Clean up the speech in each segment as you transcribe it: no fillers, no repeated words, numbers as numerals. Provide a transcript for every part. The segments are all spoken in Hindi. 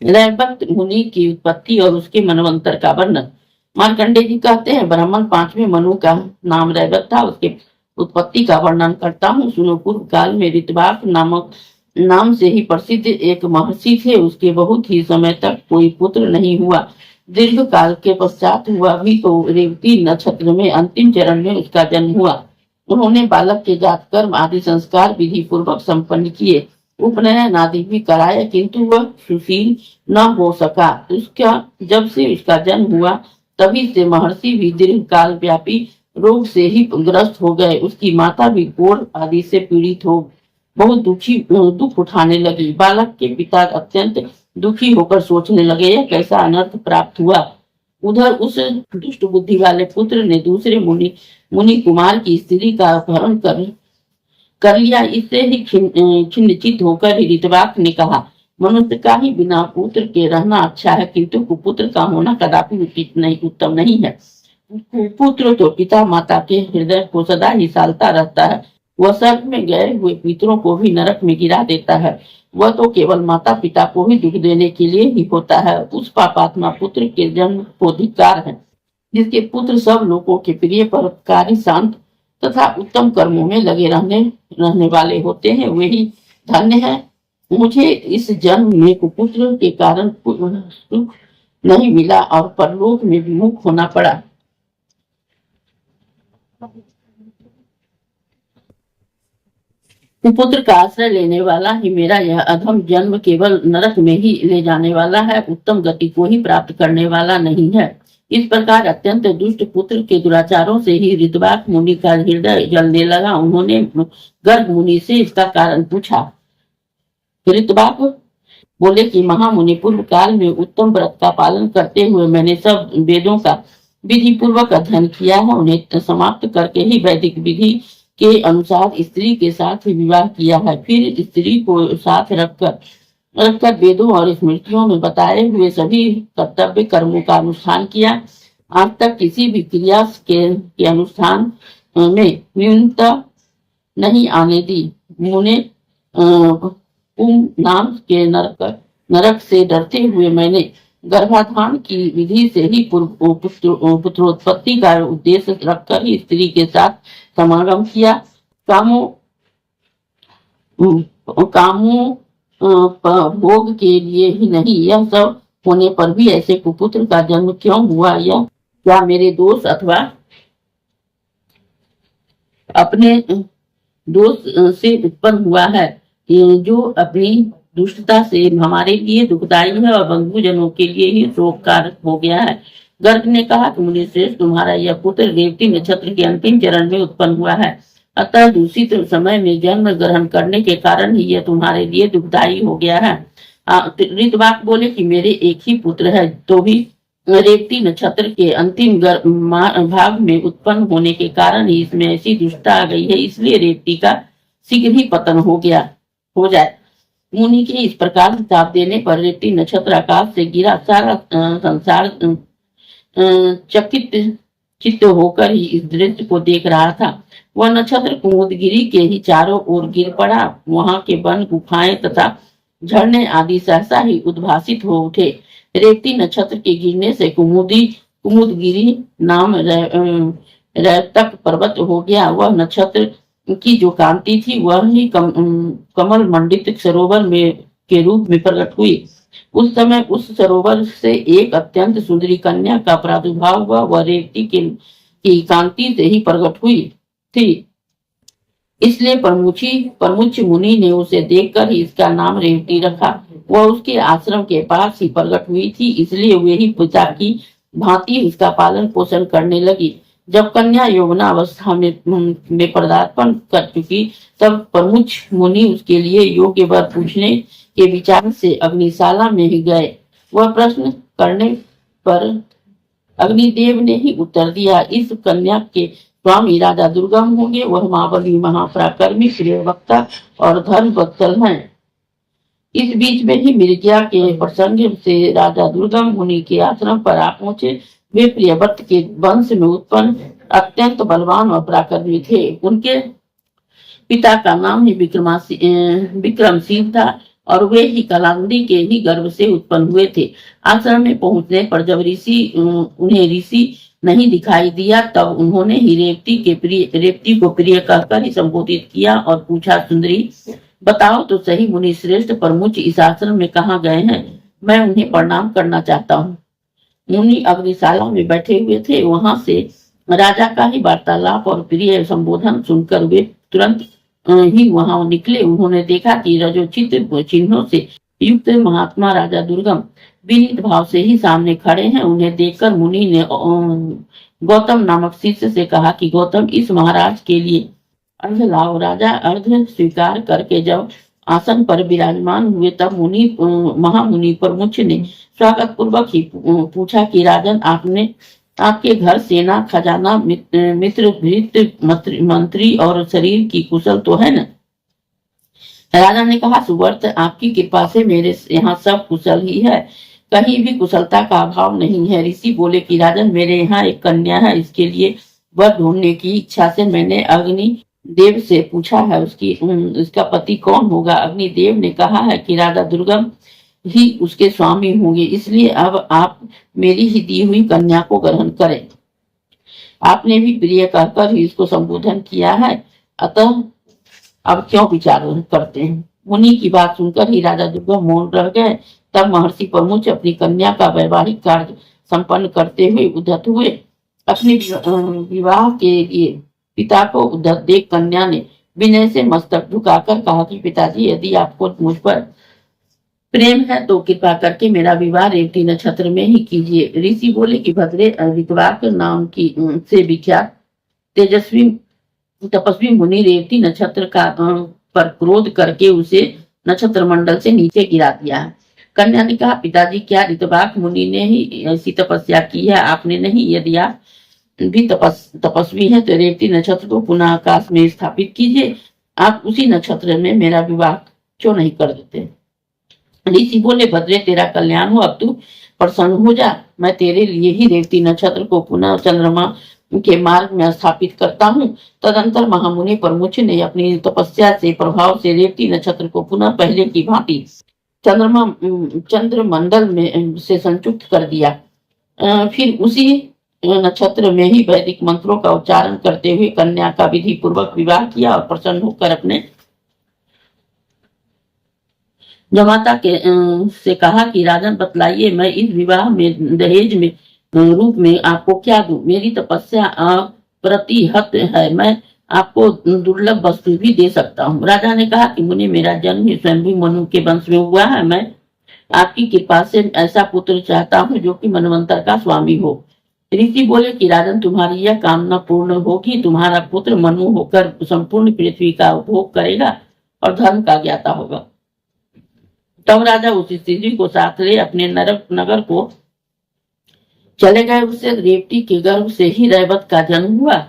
रैवत मुनि की उत्पत्ति और उसके मनवंतर का वर्णन। मार्कंडे जी कहते हैं, ब्राह्मण पांचवें मनु का नाम रैवत था, उसके उत्पत्ति का वर्णन करता हूँ। सुनो, पूर्व काल में ऋतवाक नामक नाम से ही प्रसिद्ध एक महर्षि थे। उसके बहुत ही समय तक कोई पुत्र नहीं हुआ। दीर्घ काल के पश्चात हुआ भी तो रेवती नक्षत्र में अंतिम चरण में उसका जन्म हुआ। उन्होंने बालक के जात कर्म आदि संस्कार विधि पूर्वक संपन्न किए, उपनयन आदि भी कराया, किंतु वह सुशील न हो सका। उसका जब से उसका जन्म हुआ तभी से महर्षि भी दीर्घ काल व्यापी रोग से ही ग्रस्त हो गए। उसकी माता भी कोढ़ आदि से पीड़ित हो बहुत दुख उठाने लगी। बालक के पिता अत्यंत दुखी होकर सोचने लगे, यह कैसा अनर्थ प्राप्त हुआ। उधर उस दुष्ट बुद्धि वाले पुत्र ने दूसरे मुनि कुमार की स्त्री का अपहरण कर लिया। इससे ही खिन्नचित होकर ऋतवाक ने कहा, मनुष्य का ही बिना पुत्र के रहना अच्छा है, किंतु कुपुत्र का होना कदापि उचित नहीं, उत्तम नहीं है। पुत्र तो पिता माता के हृदय को सदा ही सालता रहता है। वह स्वर्ग में गए हुए पितरों को भी नरक में गिरा देता है। वह तो केवल माता पिता को ही दुख देने के लिए ही होता है। उस पापात्मा पुत्र के जन्म को धिक्कार है। जिसके पुत्र सब लोगों के प्रिय, परोपकारी, शांत तथा उत्तम कर्मों में लगे रहने वाले होते हैं, वही धन्य है। मुझे इस जन्म में कुपुत्र के कारण सुख नहीं मिला और परलोक में विमुख होना पड़ा। कुपुत्र का आश्रय लेने वाला ही मेरा यह अधम जन्म केवल नरक में ही ले जाने वाला है, उत्तम गति को ही प्राप्त करने वाला नहीं है। इस प्रकार अत्यंत दुष्ट पुत्र के दुराचारों से ही ऋतवाक मुनि का हृदय जलने लगा। उन्होंने गर्ग मुनि से इसका कारण पूछा। ऋतवाक बोले कि महामुनि, पूर्व काल में उत्तम व्रत का पालन करते हुए मैंने सब वेदों का विधि पूर्वक अध्ययन किया है। उन्हें समाप्त करके ही वैदिक विधि के अनुसार स्त्री के साथ विवाह किया है। फिर स्त्री को साथ रखकर वेदों और स्मृतियों में बताए हुए सभी कर्तव्य कर्मों का अनुष्ठान किया। आज तक किसी भी क्रिया के अनुष्ठान में न्यूनता नहीं आने दी। मुने कुम नाम के नरक से डरते हुए मैंने गर्भाधान की विधि से ही पुत्रोत्पत्ति का उद्देश्य रखकर ही स्त्री के साथ समागम किया। कामों भोग के लिए ही नहीं, यह सब होने पर भी ऐसे कुपुत्र का जन्म क्यों हुआ? यह क्या मेरे दोष अथवा अपने दोष से उत्पन्न हुआ है, जो अपनी दुष्टता से हमारे लिए दुखदायी है और बंधुजनों के लिए ही शोककारक हो गया है। गर्ग ने कहा कि मुनि श्रेष्ठ, तुम्हारा यह पुत्र रेवती नक्षत्र के अंतिम चरण में उत्पन्न हुआ है, अतः दूषित समय में जन्म ग्रहण करने के कारण ही यह तुम्हारे लिए दुखदायी हो गया है। ऋतवाक बोले कि मेरे एक ही पुत्र है, तो भी रेवती नक्षत्र के अंतिम भाग में उत्पन्न होने के कारण ही इसमें ऐसी दुष्टता आ गई है, इसलिए रेवती का शीघ्र ही पतन हो जाए। मुनि के इस प्रकार हिसाब देने पर रेवती नक्षत्र आकाश से गिरा। सारा संसार चकित चित्त होकर ही इस दृश्य को देख रहा था। वह नक्षत्र कुमुदगिरी के ही चारों ओर गिर पड़ा। वहां के वन, गुफाएं तथा झरने आदि सहसा ही उद्भासित हो उठे। रेवती नक्षत्र के गिरने से कुमुदगिरी नाम रैवतक पर्वत हो गया। वह नक्षत्र की जो कांति थी वह ही कमल मंडित सरोवर में के रूप में प्रकट हुई। उस समय उस सरोवर से एक अत्यंत सुंदरी कन्या का प्रादुर्भाव हुआ। वह रेवती की कांति से ही प्रकट हुई थी, इसलिए परमुच मुनि ने उसे देखकर ही इसका नाम रेवती रखा। वह उसके आश्रम के पास ही प्रकट हुई थी, इसलिए वे ही पिता की भांति उसका पालन पोषण करने लगी। जब कन्या यौवनावस्था में पदार्पण कर चुकी, तब परमुच मुनि उसके लिए योग्य वर पूछने के विचार से अग्निशाला में ही गए। वह प्रश्न करने पर अग्निदेव ने ही उत्तर दिया, इस कन्या के स्वामी राजा दुर्गम होंगे। वह महाबली, महापराक्रमी, प्रिय वक्ता और धर्म वत्सल हैं। इस बीच में ही मृग्या के प्रसंग से राजा दुर्गम मुनि के आश्रम पर आ पहुंचे। वे प्रियव्रत के वंश में उत्पन्न अत्यंत बलवान और पराक्रमी थे। उनके पिता का नाम ही विक्रमशील था। और वे ही कलांदी के ही गर्भ से उत्पन्न हुए थे। आश्रम में पहुंचने पर जब उन्हें ऋषि नहीं दिखाई दिया, तब उन्होंने ही रेवती को प्रिय कहकर ही संबोधित किया और पूछा, सुंदरी बताओ तो सही, मुनि श्रेष्ठ प्रमुख इस आश्रम में कहाँ गए हैं? मैं उन्हें प्रणाम करना चाहता हूँ। मुनि अग्निशाला में बैठे हुए थे। वहां से राजा का ही वार्तालाप और प्रिय संबोधन सुनकर वे तुरंत ही वहां निकले। उन्होंने देखा कि रजोचित चिन्हों से युक्त महात्मा राजा दुर्गम विनीत भाव से ही सामने खड़े हैं। उन्हें देखकर मुनि ने गौतम नामक शिष्य से कहा कि गौतम, इस महाराज के लिए अर्घ लाओ। राजा अर्घ स्वीकार करके जब आसन पर विराजमान हुए, तब महामुनि प्रमुख ने स्वागत पूर्वक ही पूछा कि राजन, आपके घर सेना, खजाना, मित्र, भृत्य, मंत्री और शरीर की कुशल तो है न? राजा ने कहा, सुवर्त, आपकी कृपा से मेरे यहाँ सब कुशल ही है, कहीं भी कुशलता का अभाव नहीं है। ऋषि बोले कि राजन, मेरे यहाँ एक कन्या है, इसके लिए वर ढूंढने की इच्छा से मैंने अग्नि देव से पूछा है, उसका पति कौन होगा? अग्निदेव ने कहा है कि राजा दुर्गम ही उसके स्वामी होंगे, इसलिए अब आप मेरी ही दी हुई कन्या को ग्रहण करें। आपने भी प्रिय कहकर ही इसको संबोधन किया है, अतः अब क्यों विचार करते हैं? मुनि की बात सुनकर ही राजा दुर्गम मौन रह गए। तब महर्षि प्रमुख अपनी कन्या का वैवाहिक कार्य संपन्न करते हुए उद्धत हुए। अपने विवाह के लिए पिता को उद्धत देख कन्या ने विनय से मस्तक झुकाकर कहा कि पिताजी, यदि आपको मुझ पर प्रेम है तो कृपा करके मेरा विवाह रेवती नक्षत्र में ही कीजिए। ऋषि बोले कि भद्रे, ऋतवाक नाम की से विख्यात तेजस्वी तपस्वी मुनि रेवती नक्षत्र का पर क्रोध करके उसे नक्षत्र मंडल से नीचे गिरा दिया है। कन्या ने कहा, पिताजी, क्या ऋतवाक मुनि ने ही ऐसी तपस्या की है? आपने नहीं। यदि आप भी तपस्वी है तो रेवती नक्षत्र को पुनः आकाश में स्थापित कीजिए। आप उसी नक्षत्र में मेरा विवाह क्यों नहीं कर देते? ऋषि बोले, भद्रे, तेरा कल्याण हो, अब तू प्रसन्न हो जा। मैं तेरे लिए ही रेवती नक्षत्र को पुनः चंद्रमा के मार्ग में स्थापित करता हूँ। तदंतर महामुनि प्रमुख ने अपनी तपस्या से प्रभाव से रेवती नक्षत्र को पुनः पहले की भांति चंद्रमंडल में से संयुक्त कर दिया। फिर उसी नक्षत्र में ही वैदिक मंत्रों का उच्चारण करते हुए कन्या का विधि पूर्वक विवाह किया और प्रसन्न होकर अपने जमाता के से कहा कि राजन, बतलाइए, मैं इस विवाह में दहेज में रूप में आपको क्या दूं? मेरी तपस्या प्रतिहत है, मैं आपको दुर्लभ वस्तु भी दे सकता हूँ। राजा ने कहा कि मुनि, मेरा जन्म ही स्वयं मनु के वंश में हुआ है। मैं आपकी कृपा से ऐसा पुत्र चाहता हूँ जो कि मनवंतर का स्वामी हो। ऋषि बोले कि राजन, तुम्हारी यह कामना पूर्ण होगी। तुम्हारा पुत्र मनु होकर संपूर्ण पृथ्वी का उपभोग करेगा और धर्म का ज्ञाता होगा। तब राजा उस स्त्री को साथ ले अपने नगर को चले गए। उससे रेवती के गर्भ से ही रैवत का जन्म हुआ,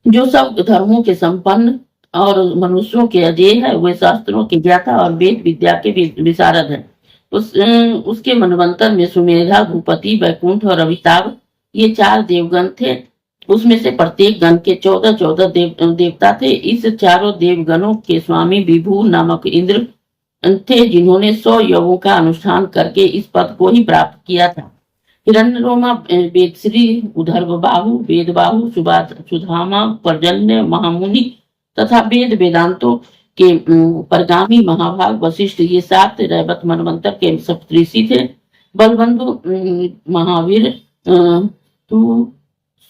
जो सब धर्मों के संपन्न और मनुष्यों के अजय है। वे शास्त्रों के ज्ञाता और वेद विद्या के विशारद है। उसके मनवंतर में सुमेधा, भूपति, वैकुंठ और अभिताभ ये 4 देवगण थे। उसमें से प्रत्येक गण के 14 देवता थे। इस चारों देवगणों के स्वामी विभु नामक इंद्र थे, जिन्होंने 100 यज्ञों का अनुष्ठान करके इस पद को ही प्राप्त किया था। हिरण्यरोमा, वेदश्री, उदर्भबाहु, वेदबाहु, सुधामा, पर्जन्य, महामुनि तथा वेदांतों के परगामी महाभाग वशिष्ठ, ये 7 रैवत मनवंतर के सप्तऋषि थे। बलबंधु, महावीर,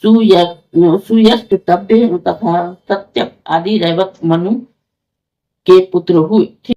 सुयस्त, तब्य तथा सत्य आदि रैवत मनु के पुत्र हुए थे।